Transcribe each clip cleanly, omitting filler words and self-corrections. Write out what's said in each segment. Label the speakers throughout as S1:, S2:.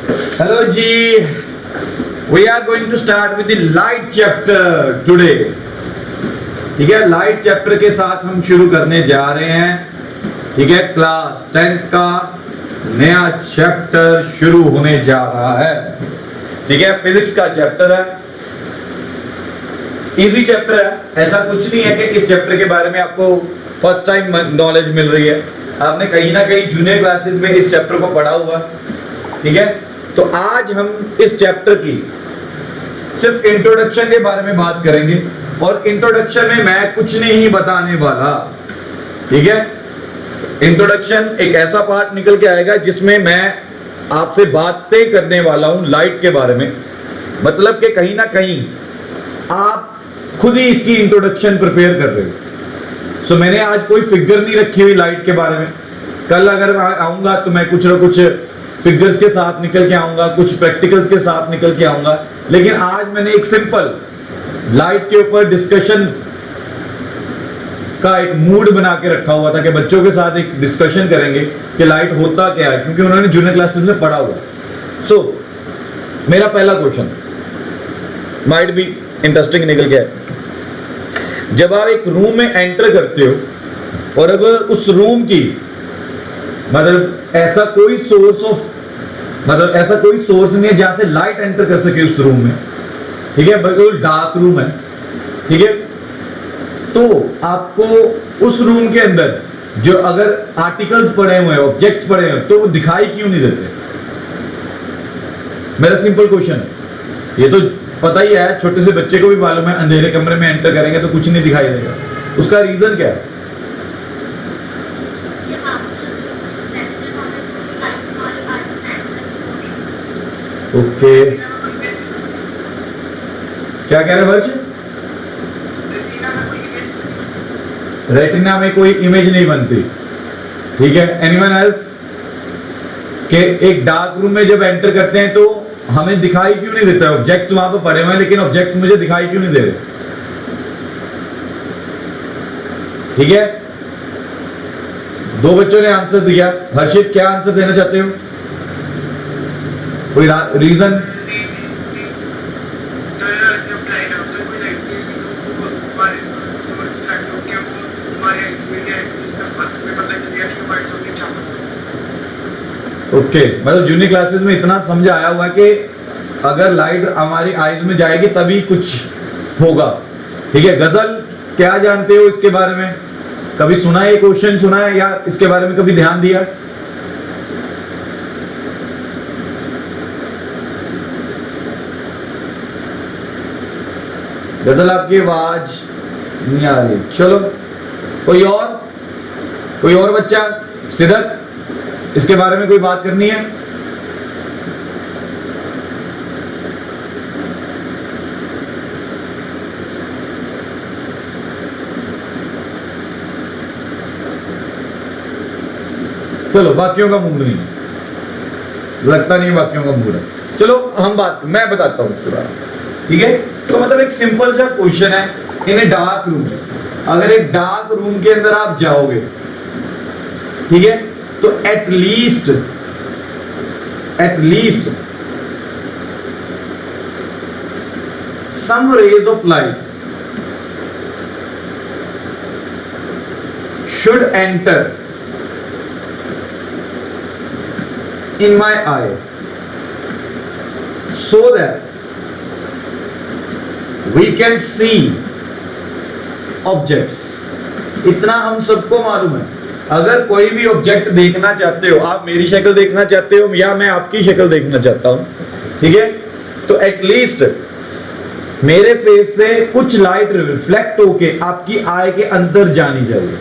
S1: Hello ji, we are going to start with the light chapter today. ठीक है, light chapter के साथ हम शुरू करने जा रहे हैं. ठीक है, क्लास 10th का नया चैप्टर शुरू होने जा रहा है. ठीक है, फिजिक्स का चैप्टर है, इजी चैप्टर है. ऐसा कुछ नहीं है कि इस चैप्टर के बारे में आपको फर्स्ट टाइम नॉलेज मिल रही है. आपने कहीं ना कहीं जूनियर क्लासेस में इस चैप्टर को पढ़ा हुआ. ठीक है, तो आज हम इस चैप्टर की सिर्फ इंट्रोडक्शन के बारे में बात करेंगे और इंट्रोडक्शन में मैं कुछ नहीं बताने वाला. ठीक है, इंट्रोडक्शन एक ऐसा पार्ट निकल के आएगा जिसमें मैं आपसे बातें करने वाला हूं लाइट के बारे में. मतलब कि कहीं ना कहीं आप खुद ही इसकी इंट्रोडक्शन प्रिपेयर कर रहे हो. सो मैंने आज कोई फिगर नहीं रखी हुई लाइट के बारे में. कल अगर आऊंगा तो मैं कुछ ना कुछ फिगर्स के साथ निकल के आऊंगा, कुछ प्रैक्टिकल्स के साथ निकल के आऊंगा. लेकिन आज मैंने एक सिंपल लाइट के ऊपर डिस्कशन का एक मूड बना के रखा हुआ था कि बच्चों के साथ एक डिस्कशन करेंगे कि लाइट होता क्या है, क्योंकि उन्होंने जूनियर क्लासेस में पढ़ा हुआ. सो मेरा पहला क्वेश्चन माइट बी इंटरेस्टिंग निकल गया है. जब आप एक रूम में एंटर करते हो और अगर उस रूम की मतलब ऐसा कोई सोर्स नहीं है जहां से लाइट एंटर कर सके उस रूम में. ठीक है, बिल्कुल डार्क रूम है. ठीक है, तो आपको उस रूम के अंदर जो अगर आर्टिकल्स पड़े हुए हैं, ऑब्जेक्ट्स पड़े हैं, तो वो दिखाई क्यों नहीं देते? मेरा सिंपल क्वेश्चन है. ये तो पता ही है, छोटे से बच्चे को भी मालूम है, अंधेरे कमरे में एंटर करेंगे तो कुछ नहीं दिखाई देगा. उसका रीजन क्या है? ओके, क्या कह रहे वर्ष? रेटिना में कोई इमेज नहीं बनती. ठीक है, एनीवन एल्स? के एक डार्क रूम में जब एंटर करते हैं तो हमें दिखाई क्यों नहीं देता? ऑब्जेक्ट्स वहां पर पड़े हुए हैं लेकिन ऑब्जेक्ट्स मुझे दिखाई क्यों नहीं दे रहे? ठीक है, दो बच्चों ने आंसर दिया. हर्षित, क्या आंसर देना चाहते हो? कोई रीजन? ओके, मतलब जूनियर क्लासेस में इतना समझ आया हुआ कि अगर लाइट हमारी आईज में जाएगी तभी कुछ होगा. ठीक है, गजल क्या जानते हो इसके बारे में? कभी सुना है, क्वेश्चन सुना है या इसके बारे में कभी ध्यान दिया? गजल, आपकी आवाज नहीं आ रही. चलो, कोई और बच्चा? सिद्धक, इसके बारे में कोई बात करनी है? चलो, बाकियों का मूड नहीं, लगता नहीं बाकियों का मूड है. चलो मैं बताता हूं इसके बारे में. ठीक है, तो मतलब एक सिंपल सा क्वेश्चन है. इन ए डार्क रूम, अगर एक डार्क रूम के अंदर आप जाओगे, ठीक है, तो at least some rays of light should enter in my eye so that we can see objects. इतना हम सबको मालूम है. अगर कोई भी ऑब्जेक्ट देखना चाहते हो, आप मेरी शक्ल देखना चाहते हो या मैं आपकी शक्ल देखना चाहता हूं, ठीक है, तो एटलीस्ट मेरे फेस से कुछ लाइट रिफ्लेक्ट होके आपकी आई के अंदर जानी चाहिए.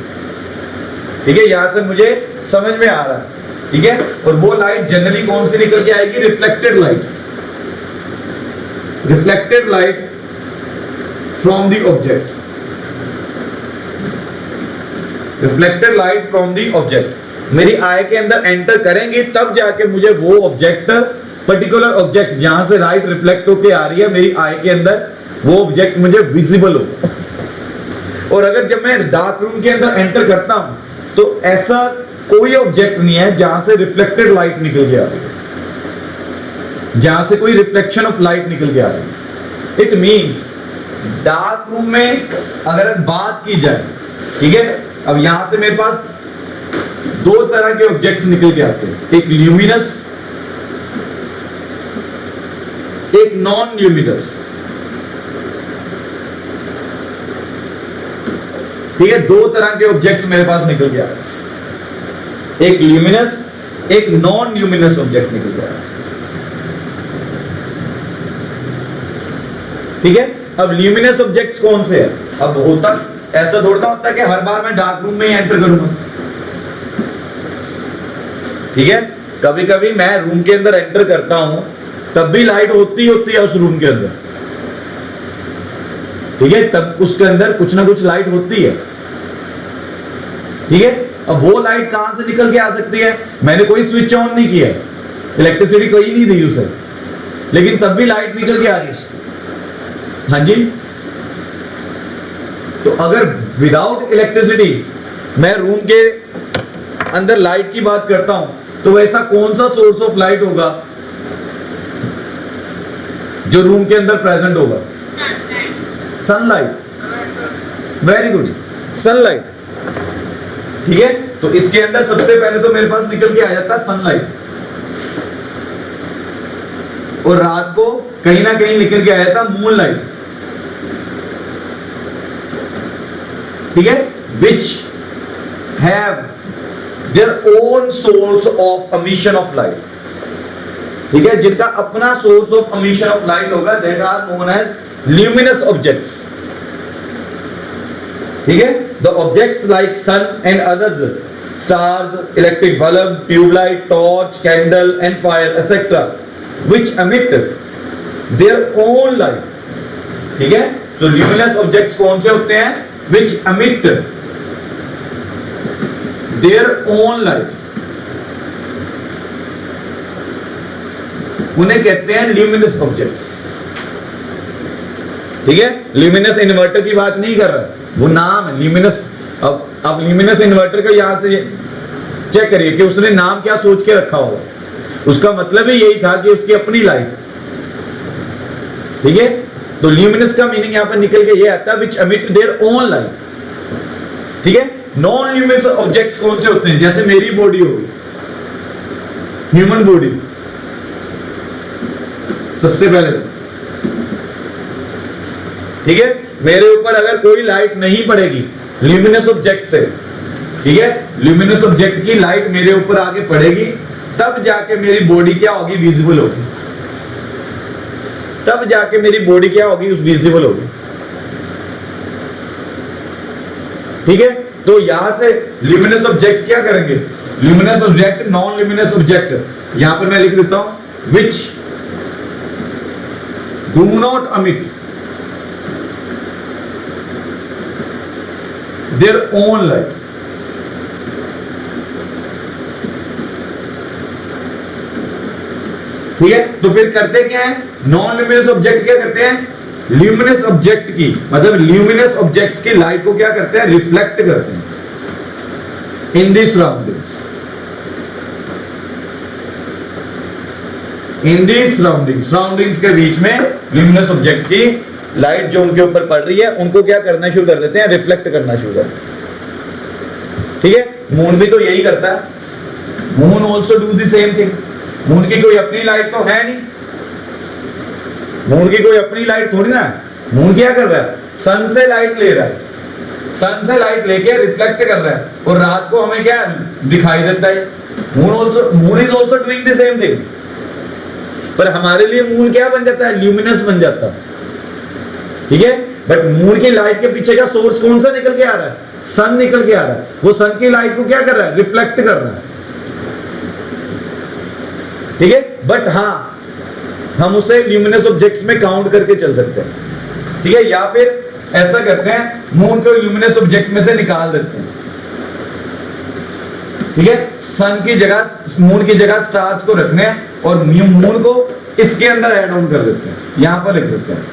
S1: ठीक है, यहां से मुझे समझ में आ रहा है. ठीक है, और वो लाइट जनरली कौन सी निकल के आएगी? Reflected light from the object. Reflected light from the object मेरी आई के अंदर एंटर करेंगी तब जाके मुझे वो ऑब्जेक्ट, पर्टिकुलर ऑब्जेक्ट जहां से लाइट रिफ्लेक्ट होके आ रही है मेरी आई के अंदर, वो ऑब्जेक्ट मुझे विजिबल हो. और अगर जब मैं डार्क रूम के अंदर एंटर करता हूं तो ऐसा कोई ऑब्जेक्ट नहीं है जहां से रिफ्लेक्टेड लाइट निकल के आ रही है. जहां से कोई रिफ्लेक्शन ऑफ लाइट निकल के आ रही है। इट मींस डार्क रूम में अगर बात की जाए, ठीक है, अब यहां से मेरे पास दो तरह के ऑब्जेक्ट्स निकल के आते हैं, एक ल्यूमिनस, एक नॉन ल्यूमिनस। ठीक है, दो तरह के ऑब्जेक्ट्स मेरे पास निकल के आते हैं, एक ल्यूमिनस, एक नॉन ल्यूमिनस ऑब्जेक्ट निकल के आता है। ठीक है, अब ल्यूमिनस ऑब्जेक्ट्स कौन से हैं? अब होता ऐसा दौड़ता होता है कि हर बार मैं डार्क रूम में ही एंटर करूंगा। ठीक है, कभी कभी मैं रूम के अंदर एंटर करता हूं तब भी लाइट होती है उस रूम के अंदर। ठीक है, तब उसके अंदर कुछ ना कुछ लाइट होती है। ठीक है, अब वो लाइट कहां से निकल के आ सकती है? मैंने कोई स्विच ऑन नहीं किया, इलेक्ट्रिसिटी कोई नहीं दी उसे, लेकिन तब भी लाइट निकल के आ रही है। हाँ जी, तो अगर विदाउट इलेक्ट्रिसिटी मैं रूम के अंदर लाइट की बात करता हूं, तो वैसा कौन सा सोर्स ऑफ लाइट होगा जो रूम के अंदर प्रेजेंट होगा? सनलाइट। Very good, sunlight. ठीक है, तो इसके अंदर सबसे पहले तो मेरे पास निकल के आ जाता है सनलाइट, और रात को कहीं ना कहीं निकल के आ जाता मूनलाइट। ठीक है, which have their own source of emission of light. ठीक है, जिनका अपना source of emission of light होगा, that are known as luminous objects. ठीक है, the objects like sun and others, stars, electric bulb, tube light, torch, candle and fire etc. which emit their own light. ठीक है, so luminous objects कौन से होते हैं? Which emit their own light. उन्हें कहते हैं luminous objects. ठीक है, luminous इन्वर्टर की बात नहीं कर रहा, वो नाम है luminous। अब ल्यूमिनस इन्वर्टर का यहां से चेक करिए कि उसने नाम क्या सोच के रखा होगा। उसका मतलब ही यही था कि उसकी अपनी लाइट। ठीक है, तो ल्यूमिनस का मीनिंग यहां पर निकल के ये आता है विच एमिट देयर ओन लाइट। ठीक है, नॉन ल्यूमिनस ऑब्जेक्ट्स कौन से होते हैं? जैसे मेरी बॉडी होगी, ह्यूमन बॉडी, सबसे पहले। ठीक है, मेरे ऊपर अगर कोई लाइट नहीं पड़ेगी ल्यूमिनस ऑब्जेक्ट से, ठीक है, ल्यूमिनस ऑब्जेक्ट की लाइट मेरे ऊपर आके पड़ेगी, तब जाके मेरी बॉडी क्या होगी? विजिबल होगी। तब जाके मेरी बॉडी क्या होगी? उस विजिबल होगी। ठीक है, तो यहां से ल्यूमिनस ऑब्जेक्ट क्या करेंगे? Luminous object, non luminous object, यहां पर मैं लिख देता हूं which do not emit their own light. ठीक है, तो फिर करते क्या है? नॉन ल्यूमिनस ऑब्जेक्ट क्या करते हैं? ल्यूमिनस ऑब्जेक्ट की, मतलब ल्यूमिनस ऑब्जेक्ट्स की लाइट को क्या करते हैं? रिफ्लेक्ट करते हैं इन दी सराउंडिंग्स। इन दी सराउंडिंग्स, सराउंडिंग्स के बीच में ल्यूमिनस ऑब्जेक्ट की लाइट जो उनके ऊपर पड़ रही है उनको क्या करना शुरू कर देते हैं? रिफ्लेक्ट करना शुरू कर। ठीक है, मून भी तो यही करता है। Moon also do the same thing. Moon की कोई अपनी लाइट तो है नहीं, मून की कोई अपनी लाइट थोड़ी ना है। मून क्या कर रहा है? सन से लाइट ले रहा है, सन से लाइट लेके रिफ्लेक्ट कर रहा है, और रात को हमें क्या दिखाई देता है? Moon is also doing the same thing. पर हमारे लिए मून क्या बन जाता है? ल्यूमिनस बन जाता है। ठीक है, बट मून की लाइट के पीछे का सोर्स कौन सा निकल के आ रहा है? सन निकल के आ रहा है। वो सन की लाइट को क्या कर रहा है? रिफ्लेक्ट कर रहा है। ठीक है, बट हाँ, हम उसे ल्यूमिनस ऑब्जेक्ट्स में काउंट करके चल सकते हैं। ठीक है, या फिर ऐसा करते हैं, मून को ल्यूमिनस ऑब्जेक्ट में से निकाल देते हैं। ठीक है, सन की जगह, मून की जगह स्टार्स को रखने हैं, और मून को इसके अंदर ऐड ऑन कर देते हैं, यहां पर लिख देते हैं।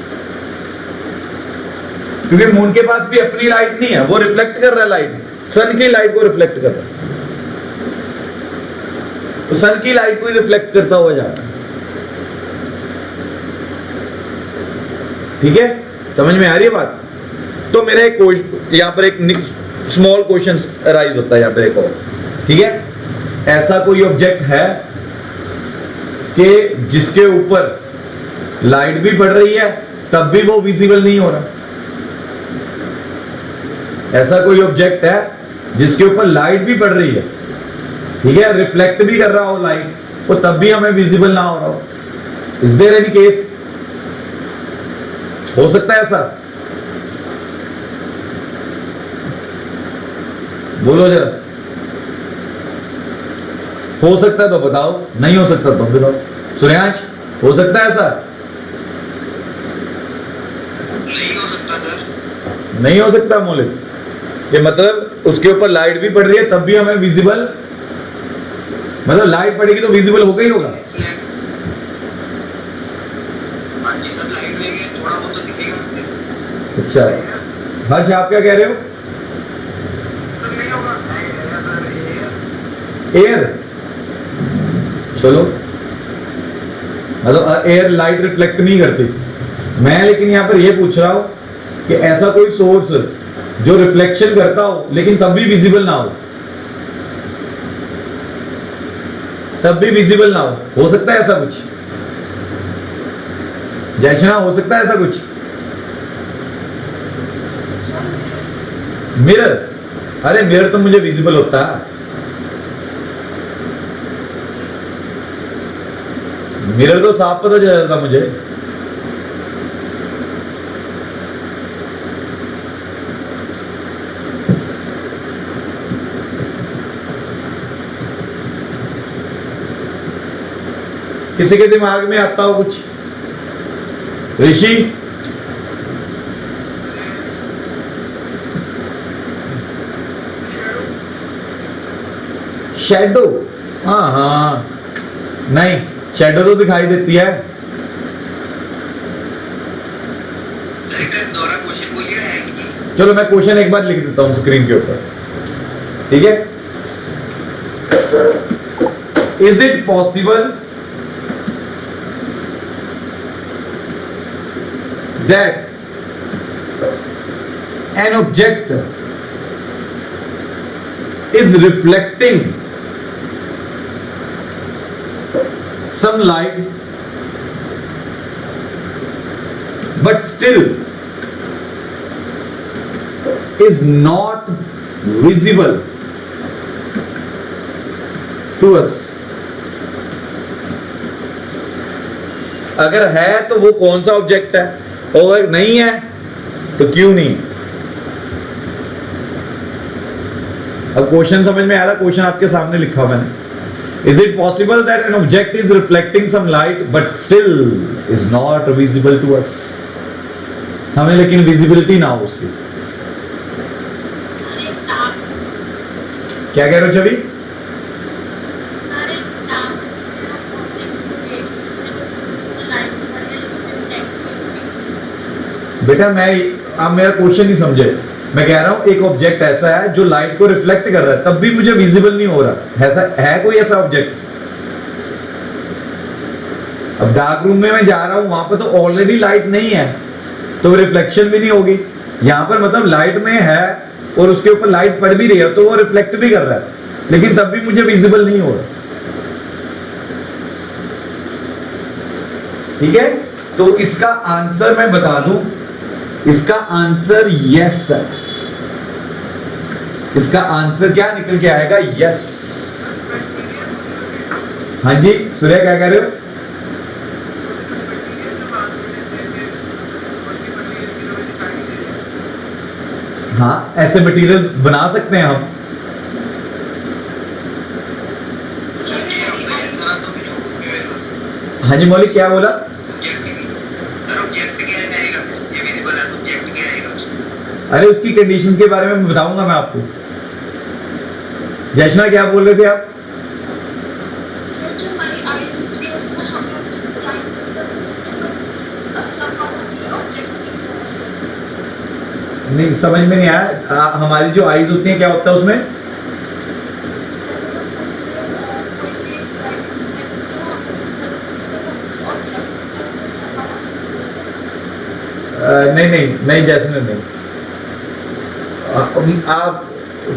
S1: क्योंकि मून के पास भी अपनी लाइट नहीं है, वो रिफ्लेक्ट कर रहा है लाइट, सन की लाइट को रिफ्लेक्ट कर रहा है, तो सन की लाइट को रिफ्लेक्ट करता हुआ जा रहा है। ठीक है, समझ में आ रही है बात? तो मेरा एक यहाँ पर एक स्मॉल क्वेश्चन राइज होता है यहाँ पर एक और, ठीक है। ऐसा कोई ऑब्जेक्ट है कि जिसके ऊपर लाइट भी पड़ रही है तब भी वो विजिबल नहीं हो रहा? ऐसा कोई ऑब्जेक्ट है जिसके ऊपर लाइट भी पड़ रही है, ठीक है, रिफ्लेक्ट भी कर रहा हो लाइट, वो तब भी हमें विजिबल ना हो रहा हो? Is there any case? हो सकता है ऐसा? बोलो जरा, हो सकता है तो बताओ, नहीं हो सकता तो बताओ। सूर्यांश, हो सकता है ऐसा?
S2: नहीं हो सकता सर।
S1: नहीं हो सकता मौलिक, कि मतलब उसके ऊपर लाइट भी पड़ रही है तब भी हमें विजिबल, मतलब लाइट पड़ेगी तो विजिबल होगा ही होगा।
S2: हाँ जी सर, लाइट देंगे थोड़ा बहुत तो दिखेगा।
S1: अच्छा, हर्ष आप क्या कह रहे हो?
S2: नहीं होगा सर,
S1: एयर, चलो, मतलब एयर लाइट रिफ्लेक्ट नहीं करती। मैं लेकिन यहां पर यह पूछ रहा हूं कि ऐसा कोई सोर्स जो रिफ्लेक्शन करता हो लेकिन तब भी विजिबल ना हो, तब भी विजिबल ना हो सकता है ऐसा कुछ? जयशना, हो सकता है ऐसा कुछ? मिरर, अरे मिरर तो मुझे विजिबल होता है। मिरर तो साफ पता चल जाता मुझे। किसी के दिमाग में आता हो कुछ? ऋषि, शैडो, हाँ हाँ, नहीं शैडो तो दिखाई देती है।
S2: दोबारा क्वेश्चन बोलिए है कि
S1: चलो मैं क्वेश्चन एक बार लिख देता हूं स्क्रीन के ऊपर, ठीक है। Is it possible that an object is reflecting some light but still is not visible to us? अगर है तो वो कौन सा ऑब्जेक्ट है, और अगर नहीं है तो क्यों नहीं? अब क्वेश्चन समझ में आ रहा? क्वेश्चन आपके सामने लिखा मैंने। Is it possible that an object is reflecting some light but still is not visible to us? हमें लेकिन विजिबिलिटी ना हो उसकी। क्या कह रहे हो छवि? बेटा मैं, आप मेरा क्वेश्चन नहीं समझे। मैं कह रहा हूं एक ऑब्जेक्ट ऐसा है जो लाइट को रिफ्लेक्ट कर रहा है तब भी मुझे विजिबल नहीं हो रहा, ऐसा है कोई ऐसा ऑब्जेक्ट? अब डार्क रूम में मैं जा रहा हूं, वहां पर तो ऑलरेडी लाइट नहीं है तो रिफ्लेक्शन भी नहीं होगी। यहां पर मतलब लाइट में है और उसके ऊपर लाइट पड़ भी रही है तो वो रिफ्लेक्ट भी कर रहा है लेकिन तब भी मुझे विजिबल नहीं हो रहा, ठीक है। तो इसका आंसर मैं बता दूं, इसका आंसर यस है। इसका आंसर क्या निकल के आएगा? यस। हाँ जी सूर्या, क्या कह रहे हो? हाँ, ऐसे मटेरियल्स बना सकते हैं हम। हाँ जी मौलिक, क्या बोला? अरे उसकी कंडीशंस के बारे में बताऊंगा मैं आपको। जयशना, क्या बोल रहे थे आप? नहीं समझ में नहीं आया। हमारी जो आईज होती हैं क्या होता है उसमें? नहीं जैस्मिन नहीं, आप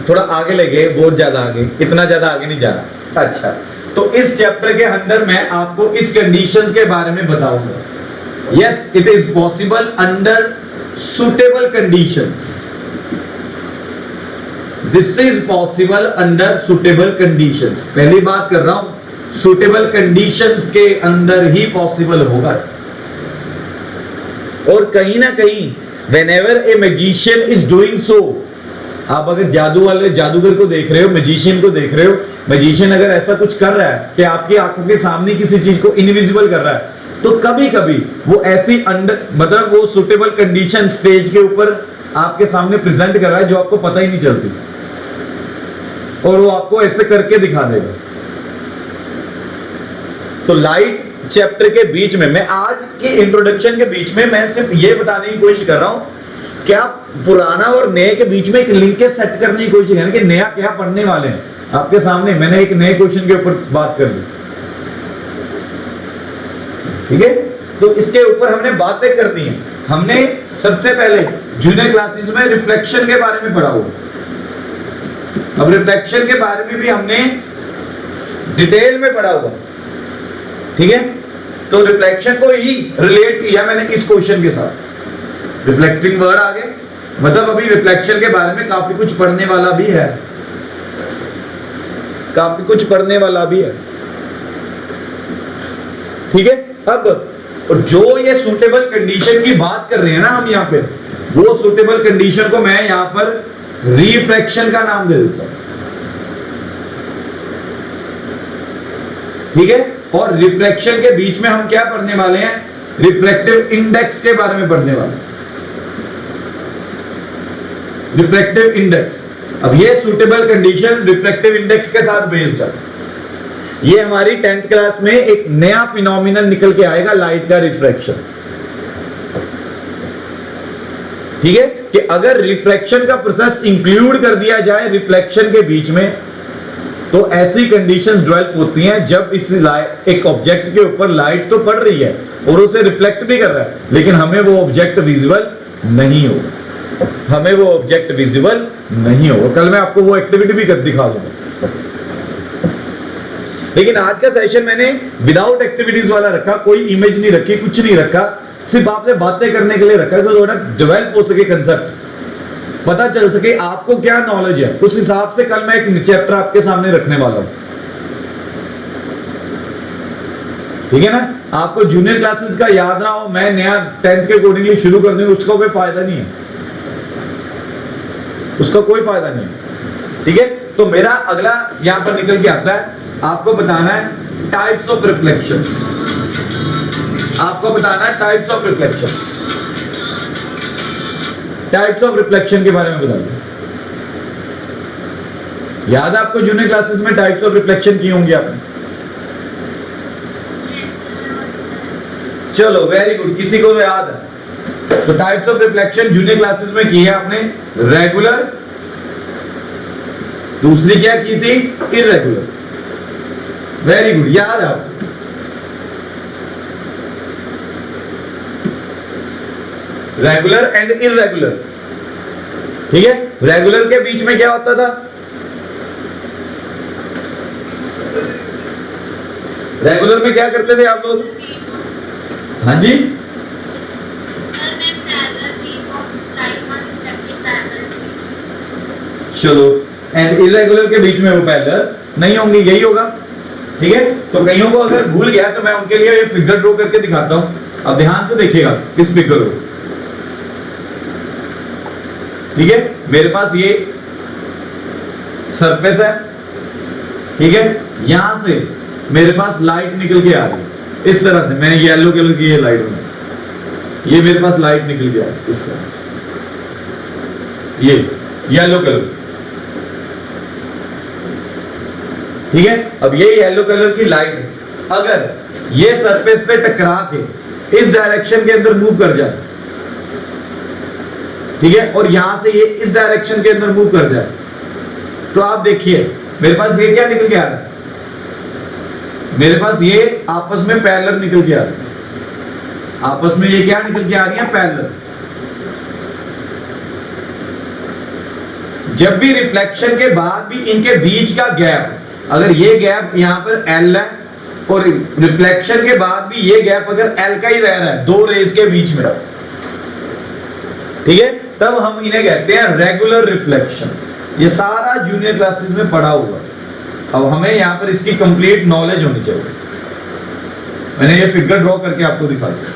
S1: थोड़ा आगे ले गए, बहुत ज्यादा आगे, इतना ज्यादा आगे नहीं जाना। अच्छा, तो इस चैप्टर के अंदर मैं आपको इस कंडीशंस के बारे में बताऊंगा। Yes, it is possible under suitable conditions, this is possible under suitable conditions. पहली बात कर रहा हूं, सुटेबल कंडीशंस के अंदर ही पॉसिबल होगा। और कहीं ना कहीं whenever a magician is doing so, आप अगर जादू वाले जादूगर को देख रहे हो, मैजिशियन को देख रहे हो, मैजिशियन अगर ऐसा कुछ कर रहा है कि आपकी आंखों के सामने किसी चीज को इनविजिबल कर रहा है, तो कभी कभी वो ऐसी अंडर मतलब वो सुटेबल कंडीशन स्टेज के ऊपर आपके सामने प्रेजेंट कर रहा है जो आपको पता ही नहीं चलती, और वो आपको ऐसे करके दिखा देगा। तो लाइट चैप्टर के बीच में, मैं आज के इंट्रोडक्शन के बीच में मैं सिर्फ ये बताने की कोशिश कर रहा हूं कि आप पुराना और नए के बीच में एक लिंकेज सेट करने की कोशिश करें कि नया क्या पढ़ने वाले हैं। आपके सामने मैंने एक नए क्वेश्चन के ऊपर बात कर दी, ठीक है, तो इसके ऊपर हमने बातें करनी है। हमने सबसे पहले जूनियर क्लासेस में रिफ्लेक्शन के बारे में पढ़ा हुआ, अब रिफ्लेक्शन के बारे में भी हमने डिटेल में पढ़ा हुआ, ठीक है। तो रिफ्लेक्शन को ही रिलेट किया मैंने इस क्वेश्चन के साथ, रिफ्लेक्टिंग वर्ड आ गए, मतलब अभी रिफ्लेक्शन के बारे में काफी कुछ पढ़ने वाला भी है, काफी कुछ पढ़ने वाला भी है, ठीक है। अब जो ये सूटेबल कंडीशन की बात कर रहे हैं ना हम यहाँ पे, वो सूटेबल कंडीशन को मैं यहाँ पर रिफ्रैक्शन का नाम दे देता हूं, ठीक है। और रिफ्रैक्शन के बीच में हम क्या पढ़ने वाले हैं, रिफ्रैक्टिव इंडेक्स के बारे में पढ़ने वाले, रिफ्रैक्टिव इंडेक्स। अब ये सूटेबल कंडीशन रिफ्रैक्टिव इंडेक्स के साथ बेस्ड है। ये हमारी 10th क्लास में एक नया फिनोमिनन निकल के आएगा, लाइट का रिफ्रैक्शन, ठीक है। कि अगर रिफ्रैक्शन का प्रोसेस इंक्लूड कर दिया जाए रिफ्लेक्शन के बीच में, तो ऐसी कंडीशंस डेवलप होती हैं जब इस एक ऑब्जेक्ट के ऊपर लाइट तो पड़ रही है और उसे रिफ्लेक्ट भी कर रहा है, लेकिन हमें वो ऑब्जेक्ट विजिबल नहीं होगा, हमें वो ऑब्जेक्ट विजिबल नहीं होगा। कल मैं आपको वो एक्टिविटी भी कर दिखा दूंगा, लेकिन आज का सेशन मैंने विदाउट एक्टिविटीज वाला रखा, कोई इमेज नहीं रखी, कुछ नहीं रखा, सिर्फ आपसे बातें करने के लिए रखा, तो थोड़ा डेवलप हो सके कंसेप्ट, पता चल सके आपको क्या नॉलेज है। उस हिसाब से कल मैं एक चैप्टर आपके सामने रखने वाला हूं, ठीक है ना। आपको जूनियर क्लासेस का याद ना हो, मैं नया 10th के अकॉर्डिंगली शुरू कर दूं, उसका कोई फायदा नहीं है, उसका कोई फायदा नहीं है, ठीक है। तो मेरा अगला यहां पर निकल के आता है, आपको बताना है टाइप्स ऑफ रिफ्लेक्शन, आपको बताना है types of reflection, types of reflection के बारे में बताइए। याद है आपको जूनियर क्लासेस में टाइप्स ऑफ रिफ्लेक्शन की होंगी आपने, चलो वेरी गुड, किसी को तो याद है। तो types of reflection junior classes में की है आपने, रेगुलर, दूसरी क्या की थी, इररेगुलर, वेरी गुड, याद है आपको। रेगुलर एंड इररेगुलर, ठीक है। रेगुलर के बीच में क्या होता था, रेगुलर में क्या करते थे आप लोग, हाँ जी, चलो, एंड इररेगुलर के बीच में वो पैरेलल नहीं होंगे, यही होगा, ठीक है। तो कईयों को अगर भूल गया तो मैं उनके लिए ये फिगर ड्रॉ करके दिखाता हूं, अब ध्यान से देखिएगा इस फिगर को, ठीक है। मेरे पास ये सरफेस है, ठीक है, यहां से मेरे पास लाइट निकल के आ रही है इस तरह से, मैंने येलो कलर की ये लाइट बनाई, ये मेरे पास लाइट निकल के आ रही है इस तरह से, ये येलो कलर, ठीक है। अब ये येलो कलर की लाइट है, अगर ये सरफेस पे टकरा के इस डायरेक्शन के अंदर मूव कर जाए, ठीक है, और यहां से ये इस डायरेक्शन के अंदर मूव कर जाए, तो आप देखिए मेरे पास ये क्या निकल के आ रहा है, मेरे पास ये आपस में पैरेलल निकल के आ रहा है, आपस में ये क्या निकल के आ रही है, पैरेलल। जब भी रिफ्लेक्शन के बाद भी इनके बीच का गैप, अगर ये गैप यहां पर L है और रिफ्लेक्शन के बाद भी ये गैप अगर L का ही रह रहा है दो रेज के बीच में, ठीक है, तब हम इन्हें कहते हैं रेगुलर रिफ्लेक्शन। ये सारा जूनियर क्लासेस में पढ़ा हुआ। अब हमें यहां पर इसकी कंप्लीट नॉलेज होनी चाहिए। मैंने ये फिगर ड्रॉ करके आपको दिखा दिया,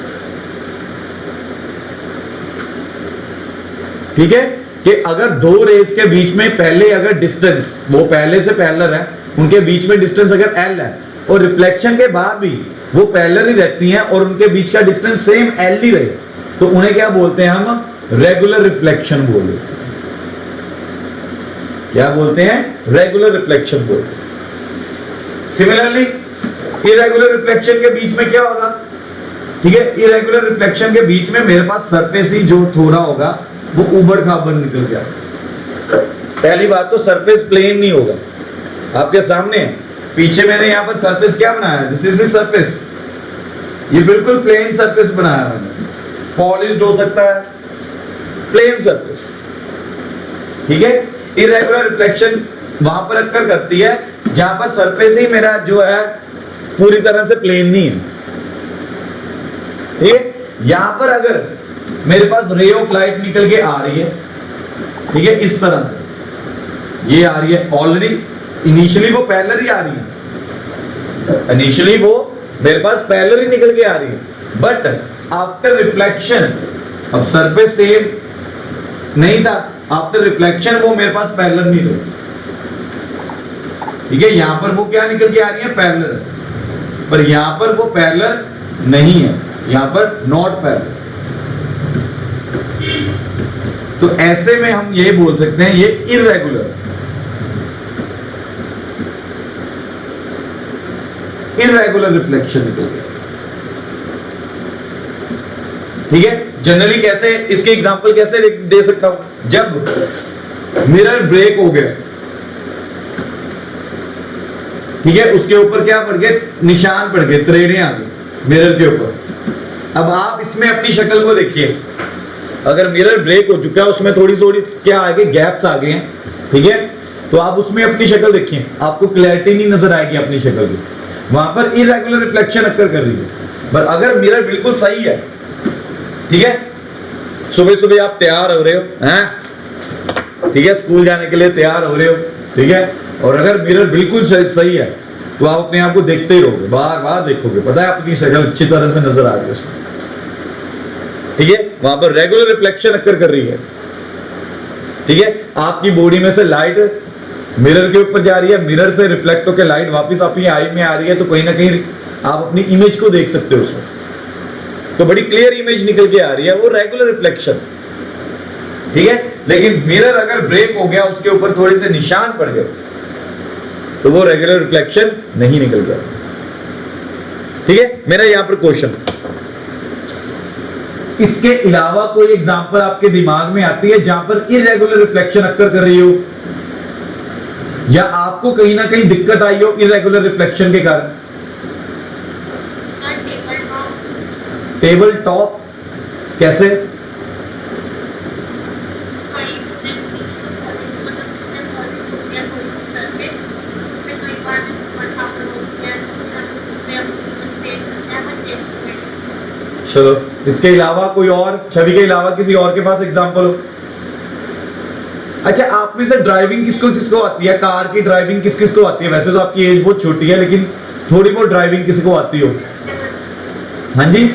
S1: ठीक है, कि अगर दो रेज के बीच में पहले अगर डिस्टेंस वो पहले से पैरेलल है, उनके बीच में डिस्टेंस अगर L है और रिफ्लेक्शन के बाद भी वो पैरेलल ही रहती हैं और उनके बीच का डिस्टेंस सेम L ही रहे, तो उन्हें क्या बोलते हैं हम? रेगुलर रिफ्लेक्शन बोलते हैं। क्या बोलते हैं? रेगुलर रिफ्लेक्शन बोलते हैं। सिमिलरली इरेगुलर रिफ्लेक्शन के बीच में क्या होगा? ठीक है, इरेगुलर रिफ्लेक्शन के बीच में मेरे पास सरफेस ही जो थोड़ा होगा वो उबड़ खाबड़ निकल गया। पहली बात तो सरफेस प्लेन नहीं होगा, आपके सामने है। पीछे मैंने यहां पर सरफेस क्या बनाया? दिस इज सरफेस, ये बिल्कुल प्लेन सरफेस बनाया मैंने। पॉलिश्ड हो सकता है, प्लेन सरफेस, ठीक है। इरेगुलर रिफ्लेक्शन वहां पर अक्कर करती है जहां पर सरफेस ही मेरा जो है पूरी तरह से प्लेन नहीं है, ठीक है। यहां पर अगर मेरे पास रे ऑफ लाइट निकल के आ रही है, ठीक है, इस तरह से ये आ रही है, ऑलरेडी इनिशियली वो पैरेलल ही आ रही है, इनिशियली वो मेरे पास पैरेलल ही निकल के आ रही है, बट आफ्टर रिफ्लेक्शन, अब सरफेस सेम नहीं था, आफ्टर रिफ्लेक्शन वो मेरे पास पैरेलल नहीं रही, ठीक है। यहां पर वो क्या निकल के आ रही है? पैरेलल, पर यहां पर वो पैरेलल नहीं है, यहां पर नॉट पैरेलल। तो ऐसे में हम ये बोल सकते हैं ये इरेगुलर रिफ्लेक्शन निकल गया, ठीक है। जनरली कैसे इसके एग्जांपल कैसे दे सकता हूं? जब मिरर ब्रेक हो गया, ठीक है, उसके ऊपर क्या पड़ गए? निशान पड़ गए, त्रेड़े आ गई मिरर के ऊपर। अब आप इसमें अपनी शक्ल को देखिए, अगर मिरर ब्रेक हो चुका है, उसमें थोड़ी थोड़ी क्या आ गए? गैप्स आ गए हैं, ठीक है। तो आप उसमें अपनी शक्ल देखिए, आपको क्लैरिटी नहीं नजर आएगी अपनी शक्ल की, वहां पर इरेगुलर रिफ्लेक्शन अक्कर कर रही है। पर अगर मिरर बिल्कुल सही है, ठीक है, सुबह सुबह आप तैयार हो रहे हो हैं, ठीक है, स्कूल जाने के लिए तैयार हो रहे हो, ठीक है, और अगर मिरर बिल्कुल सही है तो आप अपने आप को देखते ही रहोगे, बार बार देखोगे, पता है आपकी शक्ल अच्छी तरह से नजर आ रही है उसमें, ठीक है। वहां पर रेगुलर रिफ्लेक्शन अक्कर कर रही है, ठीक है। आपकी बॉडी में से लाइट मिरर के ऊपर जा रही है, मिरर से रिफ्लेक्ट होकर लाइट वापस आपकी आई में आ रही है, तो कहीं ना कहीं आप अपनी इमेज को देख सकते हो उसमें, तो बड़ी क्लियर इमेज निकल के आ रही है, वो रेगुलर रिफ्लेक्शन, ठीक है। लेकिन मिरर अगर ब्रेक हो गया, उसके ऊपर थोड़े से निशान पड़ गए, तो वो रेगुलर रिफ्लेक्शन नहीं निकल गया, ठीक है। मेरा यहां पर क्वेश्चन, इसके अलावा कोई एग्जांपल आपके दिमाग में आती है जहां पर इरेगुलर रिफ्लेक्शन अक्कर कर रही हो, या आपको कहीं ना कहीं दिक्कत आई हो इरेगुलर रिफ्लेक्शन के कारण? टेबल टॉप कैसे? चलो, इसके अलावा कोई और, छवि के अलावा किसी और के पास एग्जांपल हो? अच्छा, आप में से ड्राइविंग किसको किसको आती है? कार की ड्राइविंग किस किस को आती है? वैसे तो आपकी एज बहुत छोटी है, लेकिन थोड़ी बहुत ड्राइविंग किसको आती हो? हाँ जी,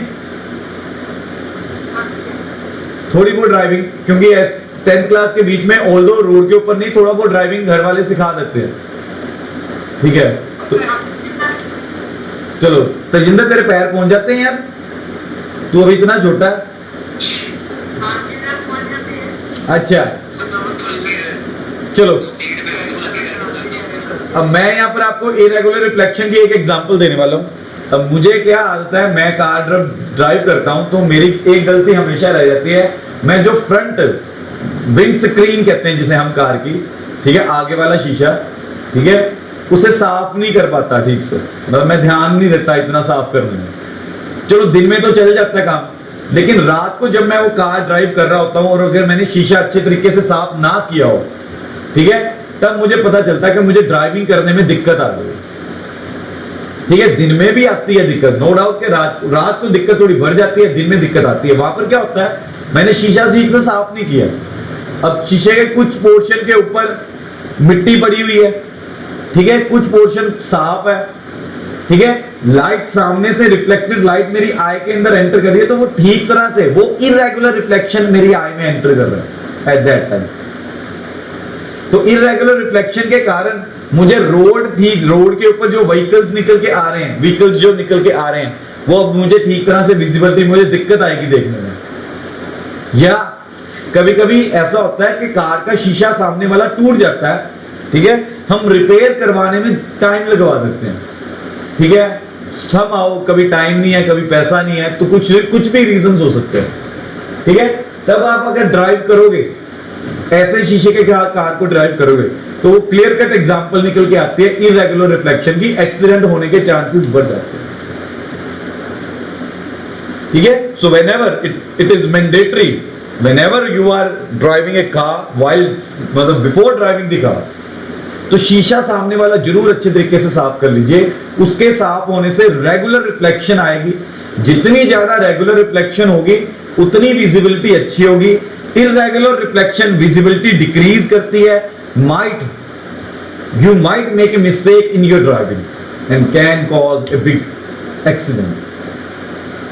S1: थोड़ी बहुत ड्राइविंग, क्योंकि 10th क्लास के बीच में ऑल्दो रोड के ऊपर नहीं, थोड़ा बहुत ड्राइविंग घर वाले सिखा देते हैं, ठीक है। तो चलो, तजिंदर तेरे पैर पहुंच जाते हैं यार, तू अभी इतना छोटा है। अच्छा, चलो, अब मैं यहाँ पर आपको इरेगुलर रिफ्लेक्शन की एक एग्जांपल देने वाला हूँ। अब मुझे क्या आदत है, मैं कार ड्राइव करता हूँ, तो मेरी एक गलती हमेशा रह जाती है, मैं जो फ्रंट विंड स्क्रीन कहते हैं जिसे हम कार की, ठीक है, आगे वाला शीशा, ठीक है, उसे साफ नहीं कर पाता ठीक से, मतलब मैं ध्यान नहीं देता इतना साफ करने में। चलो, दिन में तो चल जाता है काम, लेकिन रात को जब मैं वो कार ड्राइव कर रहा होता हूँ और अगर मैंने शीशा अच्छे तरीके से साफ ना किया हो, ठीक है, तब मुझे पता चलता है कि मुझे ड्राइविंग करने में दिक्कत आ गई। ठीक है, दिन में भी आती है दिक्कत, नो डाउट कि रात को दिक्कत थोड़ी बढ़ जाती है, दिन में दिक्कत आती है। वहां पर क्या होता है, मैंने शीशा ठीक से साफ नहीं किया, अब शीशे के कुछ पोर्शन के ऊपर मिट्टी पड़ी हुई है, ठीक है, कुछ पोर्शन साफ है, ठीक है, लाइट सामने से रिफ्लेक्टेड लाइट मेरी आई के अंदर एंटर कर रही है, तो वो ठीक तरह से वो इरेगुलर रिफ्लेक्शन मेरी आई में एंटर कर रहा है एट दैट टाइम। तो इरेगुलर रिफ्लेक्शन के कारण मुझे रोड के ऊपर जो व्हीकल्स निकल के आ रहे हैं, व्हीकल्स जो निकल के आ रहे हैं, वो अब मुझे ठीक तरह से विजिबिलिटी, मुझे दिक्कत आएगी देखने में। या कभी कभी ऐसा होता है कि कार का शीशा सामने वाला टूट जाता है, ठीक है, हम रिपेयर करवाने में टाइम लगवा देते हैं, ठीक है, somehow कभी टाइम नहीं है, कभी पैसा नहीं है, तो कुछ भी रीजंस हो सकते हैं, ठीक है। तब आप अगर ड्राइव करोगे, ऐसे शीशे के कार को ड्राइव करोगे, तो क्लियर कट एग्जांपल निकल के आती है इरेगुलर रिफ्लेक्शन की, एक्सीडेंट होने के चांसेस बढ़ जाते हैं, ठीक है। So whenever it is mandatory, whenever you are driving a car, while मतलब बिफोर ड्राइविंग द कार, तो शीशा सामने वाला जरूर अच्छे तरीके से साफ कर लीजिए। उसके साफ होने से रेगुलर रिफ्लेक्शन आएगी, जितनी ज्यादा रेगुलर रिफ्लेक्शन होगी उतनी विजिबिलिटी अच्छी होगी। इररेगुलर रिफ्लेक्शन विजिबिलिटी डिक्रीज करती है, you might make a mistake in your driving and can cause a big accident.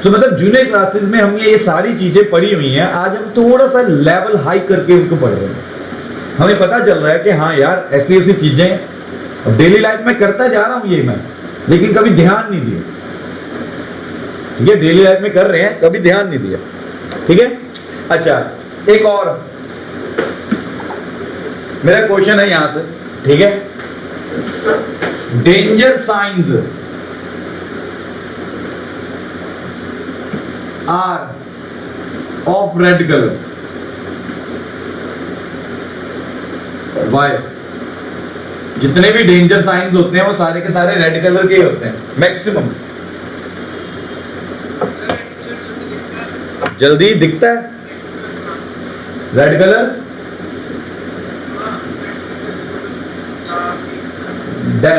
S1: तो मतलब जूनियर क्लासेस में हमने ये सारी चीजें पढ़ी हुई हैं, आज हम थोड़ा सा लेवल हाई करके उनको पढ़ रहे हैं। हमें पता चल रहा है कि हाँ यार ऐसी ऐसी चीजें डेली लाइफ में करता जा रहा हूं ये मैं, लेकिन कभी ध्यान नहीं दिया, ठीक है, डेली लाइफ में कर रहे हैं, कभी ध्यान नहीं दिया, ठीक है। अच्छा, एक और मेरा क्वेश्चन है यहां से, ठीक है, danger signs are of red colour, why? जितने भी डेंजर साइंस होते हैं वो सारे के सारे रेड कलर के ही होते हैं मैक्सिमम। जल्दी दिखता है red colour,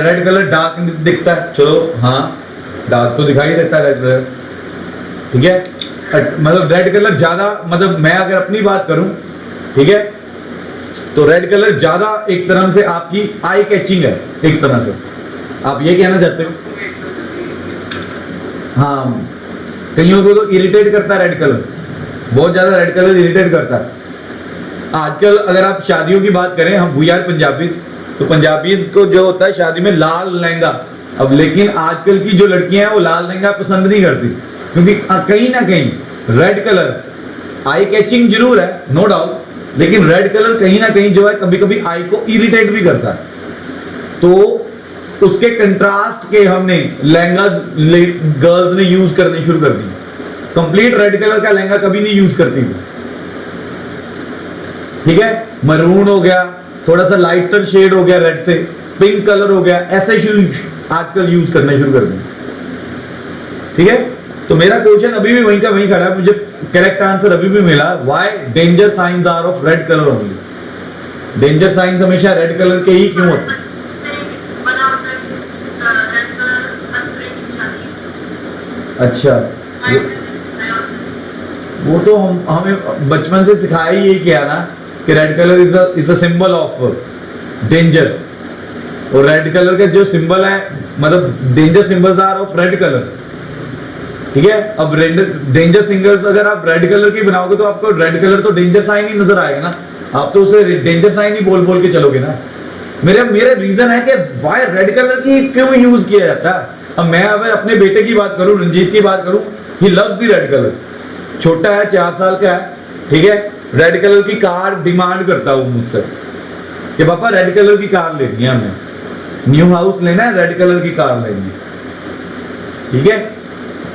S1: red colour dark दिखता है, चलो हाँ डार्क तो दिखाई देता है रेड कलर, ठीक है। मतलब रेड कलर ज्यादा, मतलब मैं अगर अपनी बात करूं, ठीक है, तो रेड कलर ज्यादा एक तरह से आपकी आई कैचिंग है, एक तरह से आप ये कहना चाहते हो। हाँ, कईयों को तो इरिटेट करता है रेड कलर, बहुत ज्यादा रेड कलर इरिटेट करता है। आजकल अगर आप शादियों की बात करें, हम वी आर पंजाबीज, तो पंजाबीज को जो होता है शादी में लाल लहंगा, अब लेकिन आजकल की जो लड़कियां हैं वो लाल लहंगा पसंद नहीं करती, क्योंकि कहीं ना कहीं रेड कलर आई कैचिंग जरूर है, नो डाउट, लेकिन रेड कलर कहीं ना कहीं जो है कभी कभी आई को इरिटेट भी करता है। तो उसके कंट्रास्ट के हमने लहंगा गर्ल्स ने यूज करने शुरू कर दी। कंप्लीट रेड कलर का लहंगा कभी नहीं यूज करती थी, ठीक है, मरून हो गया, थोड़ा सा लाइटर शेड हो गया रेड से, पिंक कलर हो गया, ऐसे आजकल यूज करना शुरू कर दिया, ठीक है। तो मेरा क्वेश्चन अभी भी वहीं का वहीं खड़ा है, मुझे करेक्ट आंसर अभी भी मिला, why danger signs are of red colour only. Danger signs हमेशा रेड कलर के ही क्यों होते हैं? अच्छा, वो तो हमें बचपन से सिखाया ही यही किया ना कि red colour is a symbol of danger, और रेड कलर का जो सिंबल है, मतलब danger symbols are of red colour, ठीक है। अब डेंजर सिंबल्स अगर आप रेड कलर की बनाओगे तो आपको रेड कलर तो डेंजर साइन ही नजर आएगा ना, आप तो उसे डेंजर साइन ही बोल बोल के चलोगे ना। मेरा रीजन है कि वाई रेड कलर की क्यों यूज किया जाता है। अब मैं अगर अपने बेटे की बात करूं, रंजीत की बात करूं, ही लव्स द रेड कलर, छोटा है, 4 साल का है, ठीक है, रेड कलर की कार डिमांड करता हूं मुझसे कि पापा रेड कलर की कार लेनी है, हमें न्यू हाउस लेना है, रेड कलर की कार लेनी है, ठीक है।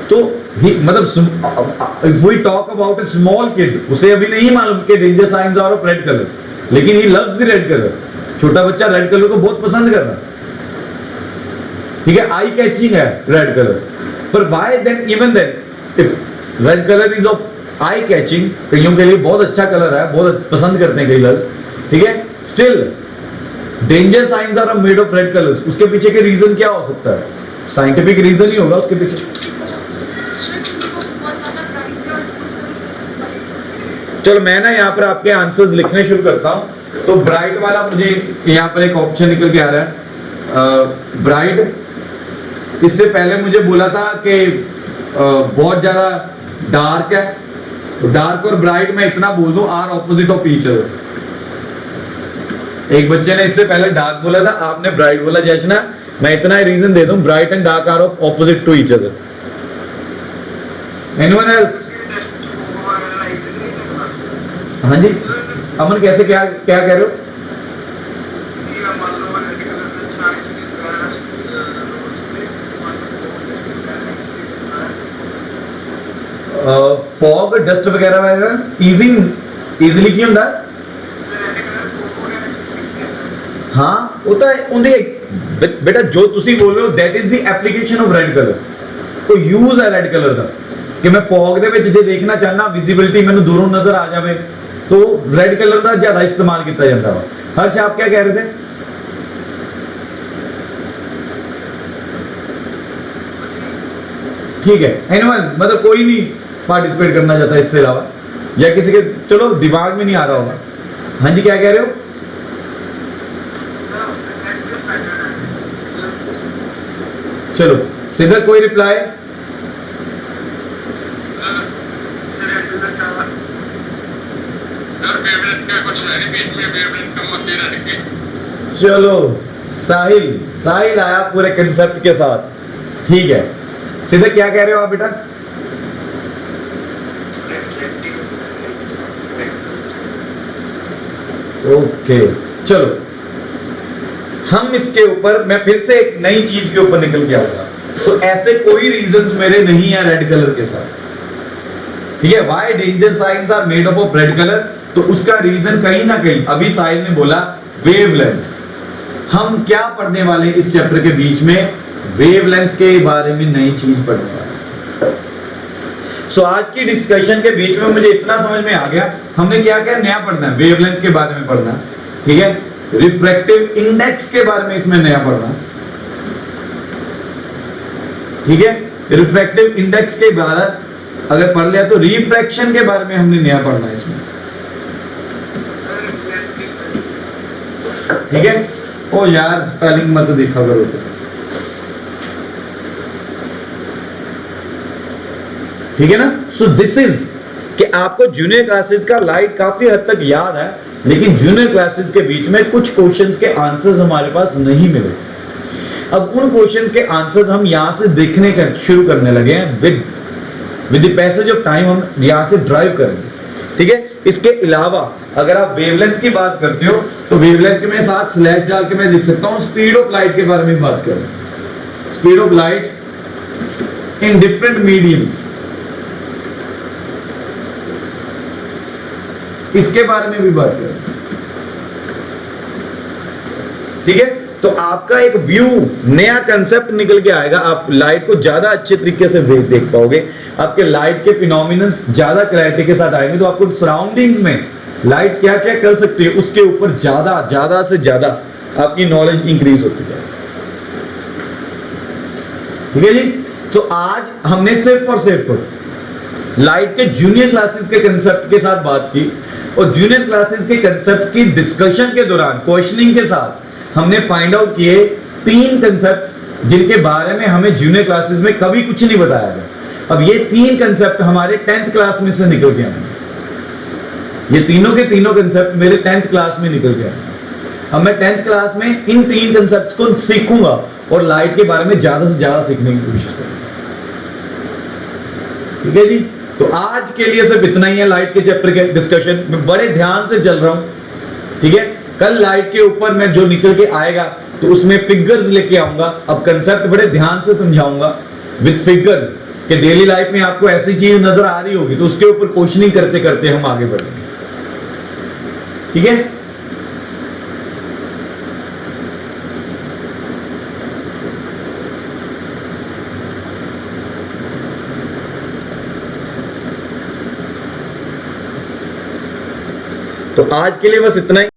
S1: तो मतलब if we talk about a small kid, उसे अभी नहीं मालूम कि danger signs are of red colour, लेकिन he loves the red colour, छोटा बच्चा रेड कलर को बहुत पसंद कर रहा है, ठीक है, आई कैचिंग है रेड कलर। पर why then, even then if red colour is of eye catching, कईयों के लिए बहुत अच्छा कलर है, बहुत पसंद करते हैं कई लोग, ठीक है, still danger signs are made of red colours, उसके पीछे के रीजन क्या हो सकता है? साइंटिफिक रीजन ही होगा उसके पीछे। चलो मैं ना यहाँ पर आपके आंसर्स लिखने शुरू करता हूँ। तो ब्राइट वाला मुझे यहाँ पर एक ऑप्शन निकल के आ रहा है, ब्राइट। इससे पहले मुझे बोला था कि बहुत ज्यादा डार्क है, तो डार्क और ब्राइट मैं इतना बोल दूं are opposite of each other. एक बच्चे ने इससे पहले डार्क बोला था, आपने ब्राइट बोला। जैशना मैं इतना ही रीजन दे दूं, bright and dark are of opposite to each other. Anyone else? हाँ जी अमन, कैसे क्या क्या कह रहे हो? फॉग डस्ट वगैरह वगैरह इजीली की ਹੁੰਦਾ हाँ होता है ਉਹਦੇ बेटा जो ਤੁਸੀਂ बोल रहे हो that is the application of red colour. तो यूज है रेड कलर ਦਾ ਕਿ ਮੈਂ ਫੌਗ ਦੇ ਵਿੱਚ ਜੇ ਦੇਖਣਾ ਚਾਹਨਾ ਵਿਜ਼ਿਬਿਲਿਟੀ ਮੈਨੂੰ ਦੂਰੋਂ ਨਜ਼ਰ ਆ ਜਾਵੇ तो रेड कलर ਦਾ ਜ਼ਿਆਦਾ ਇਸਤੇਮਾਲ ਕੀਤਾ ਜਾਂਦਾ ਵਾ। हर्ष आप क्या कह रहे थे? ठीक है एनीवन, मतलब कोई नहीं पार्टिसिपेट करना चाहता इससे अलावा, या किसी के चलो दिमाग में नहीं आ रहा होगा। हाँ जी क्या कह रहे हो? चलो सीधा कोई रिप्लाई? चलो साहिल, साहिल आया पूरे कंसेप्ट के साथ। ठीक है सीधा क्या कह रहे हो आप बेटा? ओके चलो हम इसके ऊपर मैं फिर से एक नई चीज के ऊपर निकल के आऊंगा। तो ऐसे कोई रीजंस मेरे नहीं है रेड कलर के साथ, ठीक है। Why danger signs are made up of red colour? तो उसका रीजन कहीं ना कहीं अभी साहिल ने बोला वेवलेंथ। हम क्या पढ़ने वाले इस चैप्टर के बीच में? वेवलेंथ के बारे में नई चीज पढ़ने वाले। सो आज की डिस्कशन के बीच में मुझे इतना समझ में आ गया, हमने क्या क्या नया पढ़ना है? वेवलेंथ के बारे में पढ़ना, ठीक है। रिफ्रैक्टिव इंडेक्स के बारे में इसमें नया पढ़ना, ठीक है। रिफ्रैक्टिव इंडेक्स के बारे अगर पढ़ लिया तो रिफ्रैक्शन के बारे में हमने नया पढ़ना है इसमें, ठीक है। ओ यार स्पेलिंग मत देखा करो तो, ठीक है ना। सो दिस इज कि आपको जूनियर क्लासेस का लाइट काफी हद तक याद है, लेकिन जूनियर क्लासेस के बीच में कुछ क्वेश्चंस के आंसर्स हमारे पास नहीं मिले। अब उन क्वेश्चंस के आंसर्स हम यहां से देखने का शुरू करने लगे हैं। With the passage of time हम यहां से ड्राइव करेंगे, ठीक है। इसके अलावा अगर आप वेवलेंथ की बात करते हो तो वेवलेंथ के में साथ स्लैश डाल के मैं लिख सकता हूं स्पीड ऑफ लाइट के बारे में बात करें। Speed of light in different mediums, इसके बारे में भी बात करें, ठीक है। तो आपका एक व्यू, नया कंसेप्ट निकल के आएगा। आप लाइट को ज्यादा अच्छे तरीके से देख पाओगे, आपके लाइट के फिनोमिनन्स ज्यादा क्लैरिटी के साथ आएंगे। तो आपको सराउंडिंग्स में लाइट क्या क्या कर सकती है उसके ऊपर ज्यादा से ज्यादा आपकी नॉलेज इंक्रीज होती जाएगी, ठीक है जी। तो आज हमने सिर्फ और सिर्फ लाइट के जूनियर क्लासेस के कंसेप्ट के साथ बात की, और जूनियर क्लासेस के कंसेप्ट की डिस्कशन के दौरान क्वेश्चनिंग के साथ हमने फाइंड आउट किए 3 कंसेप्ट्स जिनके बारे में हमें जूनियर क्लासेस में कभी कुछ नहीं बताया गया। अब ये 3 कंसेप्ट हमारे 10th क्लास में से निकल के आए, ये तीनों के तीनों कंसेप्ट मेरे 10th क्लास में निकल के आए। अब मैं 10th क्लास में इन 3 कंसेप्ट्स को सीखूंगा और लाइट के बारे में ज्यादा से ज्यादा सीखने की कोशिश करूंगा, ठीक है जी। तो आज के लिए सिर्फ इतना ही है लाइट के चैप्टर के डिस्कशन। मैं बड़े ध्यान से चल रहा हूं, ठीक है। कल लाइट के ऊपर मैं जो निकल के आएगा तो उसमें फिगर्स लेके आऊंगा। अब कंसेप्ट बड़े ध्यान से समझाऊंगा विद फिगर्स, कि डेली लाइफ में आपको ऐसी चीज नजर आ रही होगी तो उसके ऊपर क्वेश्चनिंग करते करते हम आगे बढ़ेंगे, ठीक है। तो आज के लिए बस इतना ही।